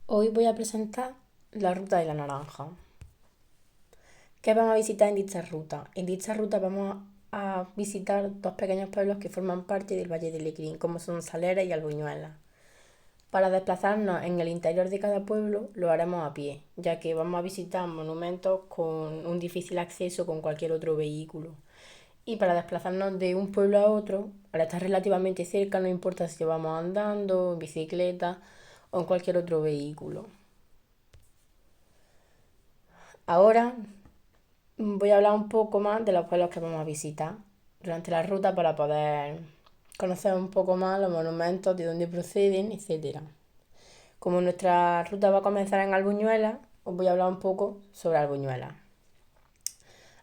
Hoy voy a presentar la ruta de la naranja. ¿Qué vamos a visitar en dicha ruta? En dicha ruta vamos a visitar dos pequeños pueblos que forman parte del Valle de Lecrín, como son Salera y Albuñuela. Para desplazarnos en el interior de cada pueblo lo haremos a pie, ya que vamos a visitar monumentos con un difícil acceso con cualquier otro vehículo. Y para desplazarnos de un pueblo a otro, al estar relativamente cerca, no importa si vamos andando, en bicicleta o en cualquier otro vehículo. Ahora voy a hablar un poco más de los pueblos que vamos a visitar durante la ruta para poder conocer un poco más los monumentos, de dónde proceden, etcétera. Como nuestra ruta va a comenzar en Albuñuela, os voy a hablar un poco sobre Albuñuela.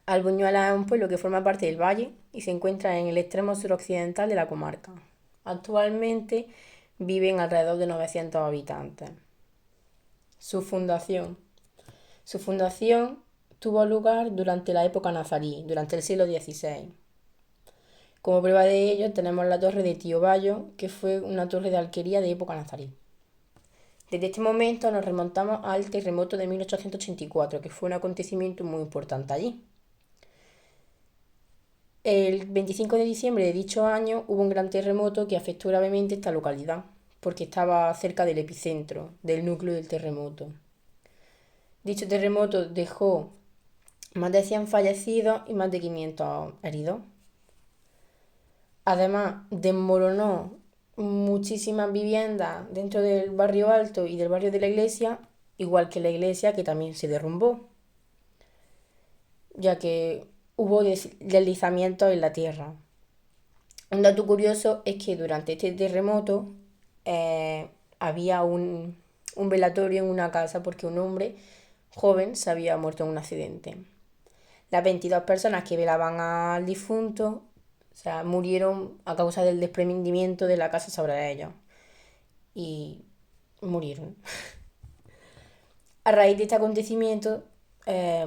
Albuñuela es un pueblo que forma parte del valle y se encuentra en el extremo suroccidental de la comarca. Actualmente viven alrededor de 900 habitantes. Su fundación. Su fundación tuvo lugar durante la época nazarí, durante el siglo XVI. Como prueba de ello tenemos la torre de Tío Bayo, que fue una torre de alquería de época nazarí. Desde este momento nos remontamos al terremoto de 1884, que fue un acontecimiento muy importante allí. El 25 de diciembre de dicho año hubo un gran terremoto que afectó gravemente esta localidad, porque estaba cerca del epicentro, del núcleo del terremoto. Dicho terremoto dejó más de 100 fallecidos y más de 500 heridos. Además, desmoronó muchísimas viviendas dentro del barrio alto y del barrio de la iglesia, igual que la iglesia que también se derrumbó, ya que hubo deslizamientos en la tierra. Un dato curioso es que durante este terremoto había un velatorio en una casa porque un hombre joven se había muerto en un accidente. Las 22 personas que velaban al difunto, o sea, murieron a causa del desprendimiento de la casa sobre ellos. Y murieron. A raíz de este acontecimiento,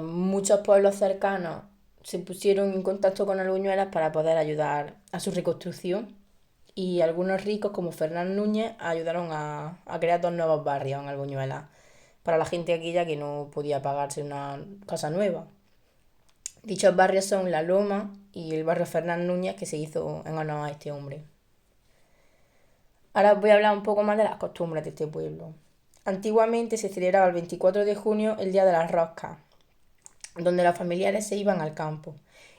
muchos pueblos cercanos se pusieron en contacto con Albuñuelas para poder ayudar a su reconstrucción y algunos ricos como Fernán Núñez ayudaron a crear dos nuevos barrios en Albuñuelas para la gente aquella que no podía pagarse una casa nueva. Dichos barrios son La Loma y el barrio Fernán Núñez que se hizo en honor a este hombre. Ahora os voy a hablar un poco más de las costumbres de este pueblo. Antiguamente se celebraba el 24 de junio el Día de las Roscas, donde los familiares se iban al campo.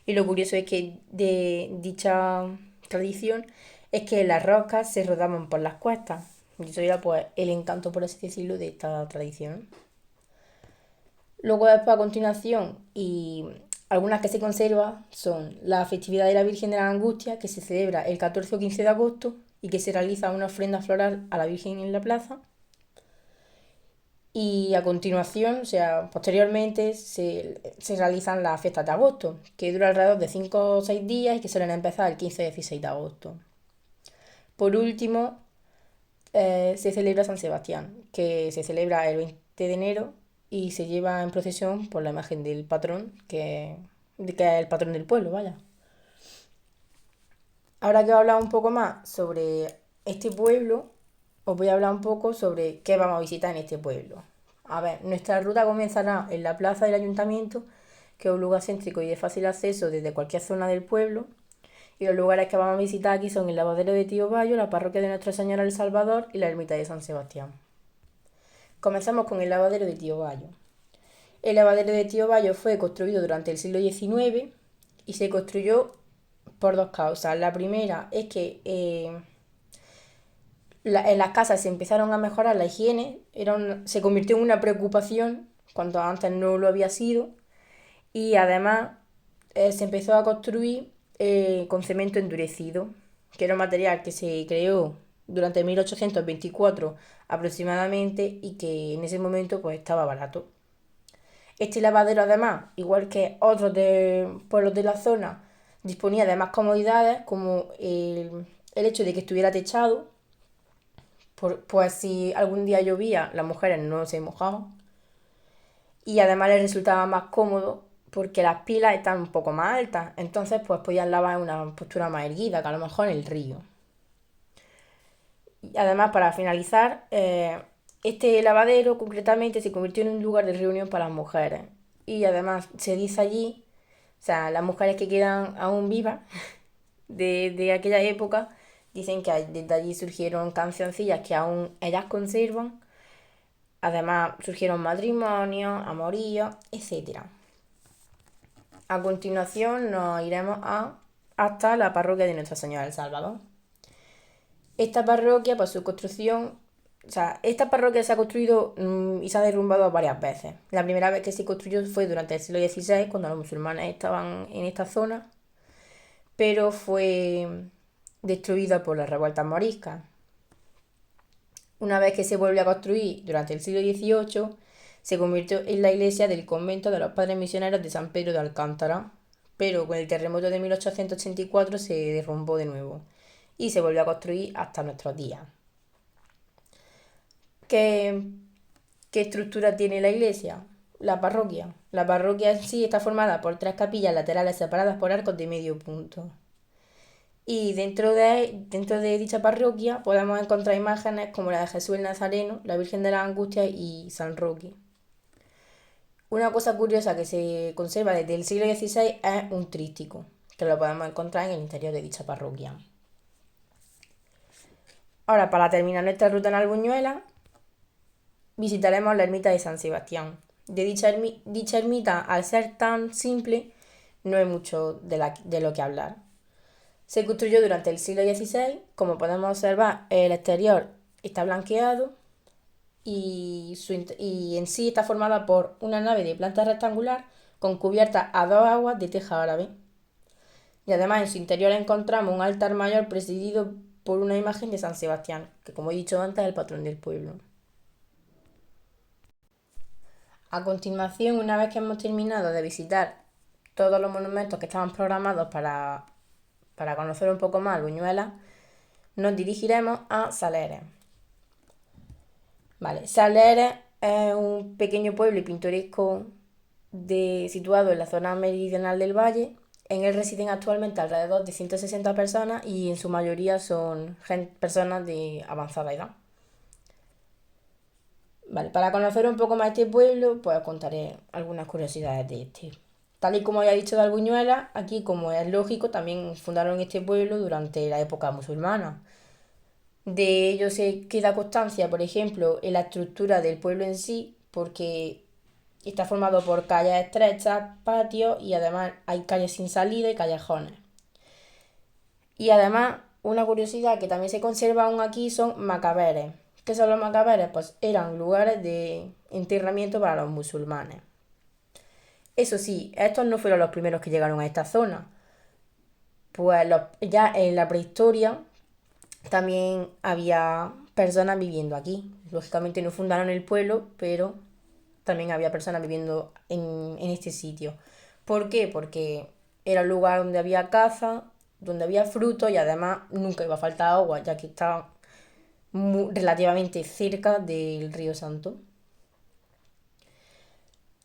Y lo curioso es que de dicha tradición es que las roscas se rodaban por las cuestas. Y eso era pues el encanto, por así decirlo, de esta tradición. Luego después a continuación y algunas que se conservan son la festividad de la Virgen de la Angustia, que se celebra el 14 o 15 de agosto y que se realiza una ofrenda floral a la Virgen en la plaza. Y a continuación, o sea, posteriormente se realizan las fiestas de agosto, que duran alrededor de 5 o 6 días y que suelen empezar el 15 y 16 de agosto. Por último, se celebra San Sebastián, que se celebra el 20 de enero y se lleva en procesión por la imagen del patrón, que es el patrón del pueblo, vaya. Ahora que he hablado un poco más sobre este pueblo, os voy a hablar un poco sobre qué vamos a visitar en este pueblo. A ver, nuestra ruta comenzará en la plaza del ayuntamiento, que es un lugar céntrico y de fácil acceso desde cualquier zona del pueblo. Y los lugares que vamos a visitar aquí son el lavadero de Tío Bayo, la parroquia de Nuestra Señora del Salvador y la ermita de San Sebastián. Comenzamos con el lavadero de Tío Bayo. El lavadero de Tío Bayo fue construido durante el siglo XIX y se construyó por dos causas. La primera es que en las casas se empezaron a mejorar la higiene, se convirtió en una preocupación cuando antes no lo había sido, y además se empezó a construir con cemento endurecido, que era un material que se creó durante 1824 aproximadamente y que en ese momento pues estaba barato. Este lavadero además, igual que otros pueblos de la zona, disponía de más comodidades como el hecho de que estuviera techado, pues si algún día llovía las mujeres no se mojaban y además les resultaba más cómodo porque las pilas están un poco más altas, entonces pues podían lavar en una postura más erguida que a lo mejor en el río. Y además para finalizar Este lavadero concretamente se convirtió en un lugar de reunión para las mujeres. Y además se dice allí, o sea, las mujeres que quedan aún vivas de aquella época, dicen que desde allí surgieron cancioncillas que aún ellas conservan. Además surgieron matrimonios, amoríos, etcétera. A continuación nos iremos hasta la parroquia de Nuestra Señora del Salvador. Esta parroquia, por su construcción, o sea, esta parroquia se ha construido y se ha derrumbado varias veces. La primera vez que se construyó fue durante el siglo XVI, cuando los musulmanes estaban en esta zona, pero fue destruida por las revueltas moriscas. Una vez que se vuelve a construir durante el siglo XVIII, se convirtió en la iglesia del convento de los padres misioneros de San Pedro de Alcántara, pero con el terremoto de 1884 se derrumbó de nuevo y se volvió a construir hasta nuestros días. ¿Qué, qué estructura tiene la iglesia? La parroquia. La parroquia en sí está formada por 3 capillas laterales separadas por arcos de medio punto. Y dentro de dicha parroquia podemos encontrar imágenes como la de Jesús el Nazareno, la Virgen de las Angustias y San Roque. Una cosa curiosa que se conserva desde el siglo XVI es un tríptico, que lo podemos encontrar en el interior de dicha parroquia. Ahora, para terminar nuestra ruta en Albuñuela, visitaremos la ermita de San Sebastián. De dicha ermita, al ser tan simple, no hay mucho de lo que hablar. Se construyó durante el siglo XVI, como podemos observar, el exterior está blanqueado y en sí está formada por una nave de planta rectangular con cubierta a 2 aguas de teja árabe. Y además en su interior encontramos un altar mayor presidido por una imagen de San Sebastián, que como he dicho antes es el patrón del pueblo. A continuación, una vez que hemos terminado de visitar todos los monumentos que estaban programados para conocer un poco más Buñuelas, nos dirigiremos a Saleres. Vale, Saleres es un pequeño pueblo y pintoresco situado en la zona meridional del valle. En él residen actualmente alrededor de 160 personas y en su mayoría son personas de avanzada edad. Vale, para conocer un poco más este pueblo, pues os contaré algunas curiosidades de este. Tal y como ya he dicho de Albuñuela, aquí, como es lógico, también fundaron este pueblo durante la época musulmana. De ello se queda constancia, por ejemplo, en la estructura del pueblo en sí, porque está formado por calles estrechas, patios y además hay calles sin salida y callejones. Y además, una curiosidad que también se conserva aún aquí son macaberes. ¿Qué son los macaberes? Pues eran lugares de enterramiento para los musulmanes. Eso sí, estos no fueron los primeros que llegaron a esta zona. Pues ya en la prehistoria también había personas viviendo aquí. Lógicamente no fundaron el pueblo, pero también había personas viviendo en este sitio. ¿Por qué? Porque era un lugar donde había caza, donde había frutos y además nunca iba a faltar agua, ya que estaba relativamente cerca del río Santo.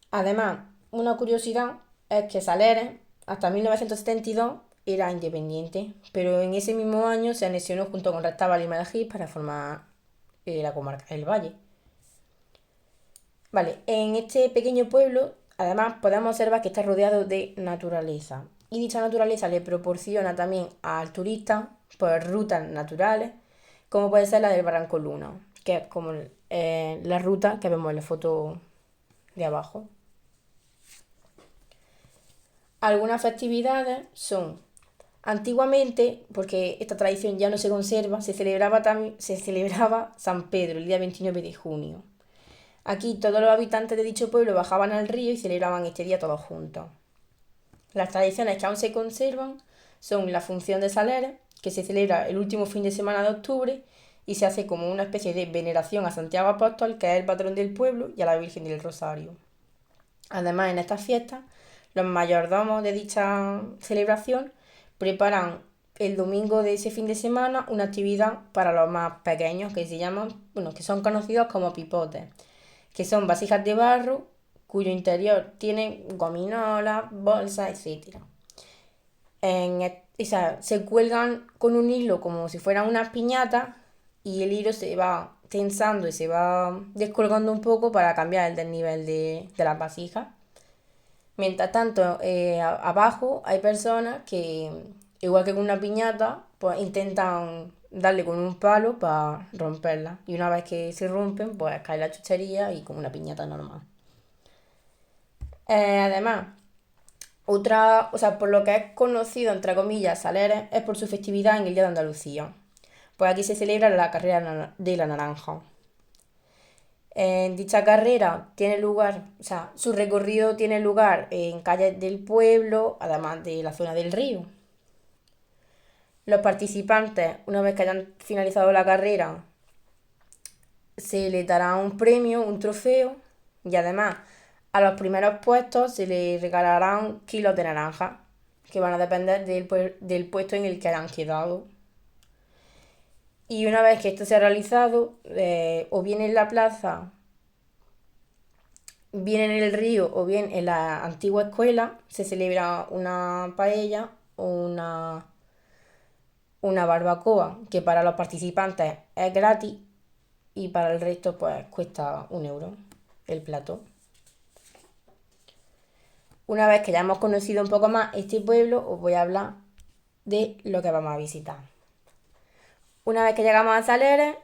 Además, una curiosidad es que Saleres, hasta 1972, era independiente, pero en ese mismo año se anexionó junto con Restábal y Medellín para formar la comarca del Valle. Vale, en este pequeño pueblo, además, podemos observar que está rodeado de naturaleza. Y dicha naturaleza le proporciona también al turista pues, rutas naturales, como puede ser la del Barranco Luna, que es como la ruta que vemos en la foto de abajo. Algunas festividades son, antiguamente, porque esta tradición ya no se conserva, se celebraba San Pedro el día 29 de junio. Aquí todos los habitantes de dicho pueblo bajaban al río y celebraban este día todos juntos. Las tradiciones que aún se conservan son la función de Saleres, que se celebra el último fin de semana de octubre y se hace como una especie de veneración a Santiago Apóstol, que es el patrón del pueblo, y a la Virgen del Rosario. Además, en estas fiestas, los mayordomos de dicha celebración preparan el domingo de ese fin de semana una actividad para los más pequeños que se llaman, bueno, que son conocidos como pipotes, que son vasijas de barro cuyo interior tiene gominolas, bolsas, etc. Se cuelgan con un hilo como si fueran unas piñatas y el hilo se va tensando y se va descolgando un poco para cambiar el desnivel de las vasijas. Mientras tanto, abajo hay personas que, igual que con una piñata, pues intentan darle con un palo para romperla. Y una vez que se rompen, pues cae la chuchería y como una piñata normal. Además, o sea, por lo que es conocido, entre comillas, Saleres, es por su festividad en el Día de Andalucía. Pues aquí se celebra la carrera de la naranja. En dicha carrera tiene lugar, o sea, su recorrido tiene lugar en calles del pueblo, además de la zona del río. Los participantes, una vez que hayan finalizado la carrera, se les dará un premio, un trofeo, y además a los primeros puestos se les regalarán kilos de naranja, que van a depender del puesto en el que hayan quedado. Y una vez que esto se ha realizado, o bien en la plaza, bien en el río o bien en la antigua escuela, se celebra una paella o una barbacoa, que para los participantes es gratis y para el resto pues cuesta 1 euro el plato. Una vez que ya hemos conocido un poco más este pueblo, os voy a hablar de lo que vamos a visitar. Una vez que llegamos a Saleres,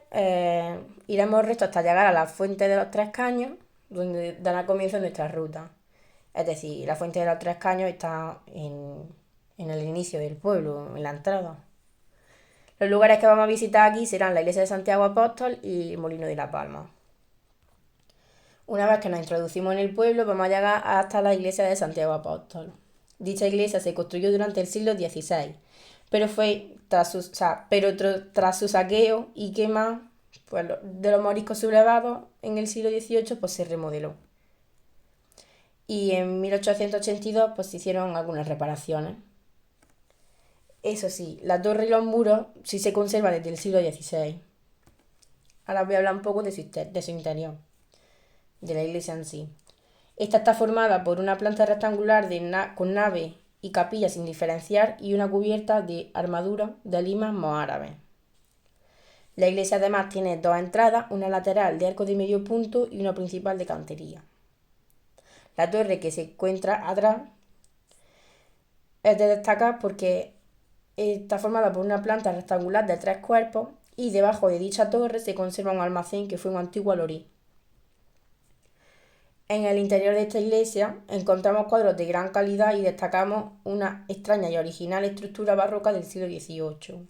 iremos recto hasta llegar a la Fuente de los Tres Caños, donde dará comienzo nuestra ruta. Es decir, la Fuente de los Tres Caños está en el inicio del pueblo, en la entrada. Los lugares que vamos a visitar aquí serán la iglesia de Santiago Apóstol y el Molino de la Palma. Una vez que nos introducimos en el pueblo, vamos a llegar hasta la iglesia de Santiago Apóstol. Dicha iglesia se construyó durante el siglo XVI, pero tras su saqueo y quema pues, de los moriscos sublevados en el siglo XVIII, pues se remodeló. Y en 1882 pues, se hicieron algunas reparaciones. Eso sí, la torre y los muros sí se conservan desde el siglo XVI. Ahora voy a hablar un poco de su interior, de la iglesia en sí. Esta está formada por una planta rectangular con nave y capilla sin diferenciar y una cubierta de armadura de limas moárabes. La iglesia además tiene dos entradas, una lateral de arco de medio punto y una principal de cantería. La torre que se encuentra atrás es de destacar porque está formada por una planta rectangular de 3 cuerpos y debajo de dicha torre se conserva un almacén que fue un antiguo alorí. En el interior de esta iglesia encontramos cuadros de gran calidad y destacamos una extraña y original estructura barroca del siglo XVIII.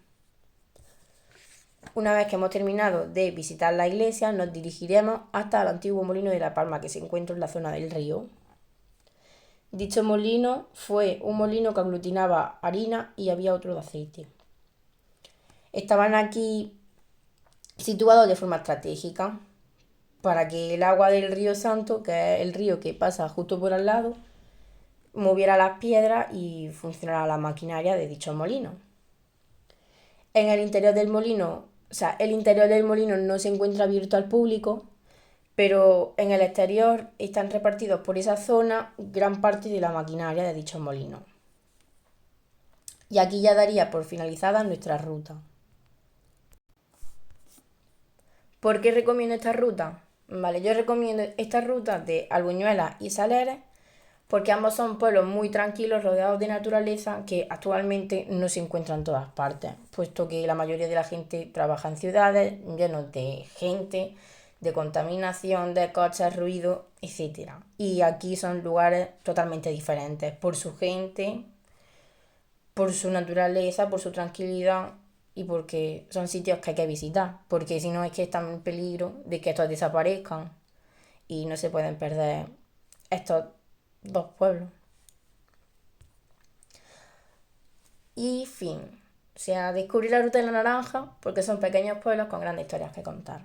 Una vez que hemos terminado de visitar la iglesia, nos dirigiremos hasta el antiguo molino de la Palma que se encuentra en la zona del río. Dicho molino fue un molino que aglutinaba harina y había otro de aceite. Estaban aquí situados de forma estratégica para que el agua del río Santo, que es el río que pasa justo por al lado, moviera las piedras y funcionara la maquinaria de dicho molino. En el interior del molino, el interior del molino no se encuentra abierto al público, pero en el exterior están repartidos por esa zona gran parte de la maquinaria de dicho molino. Y aquí ya daría por finalizada nuestra ruta. ¿Por qué recomiendo esta ruta? Vale, yo recomiendo esta ruta de Albuñuelas y Saleres porque ambos son pueblos muy tranquilos, rodeados de naturaleza, que actualmente no se encuentran en todas partes, puesto que la mayoría de la gente trabaja en ciudades llenos de gente, de contaminación, de coches, ruido, etc. Y aquí son lugares totalmente diferentes, por su gente, por su naturaleza, por su tranquilidad y porque son sitios que hay que visitar, porque si no es que están en peligro de que estos desaparezcan y no se pueden perder estos dos pueblos. Y fin. O sea, descubrir la ruta de la naranja porque son pequeños pueblos con grandes historias que contar.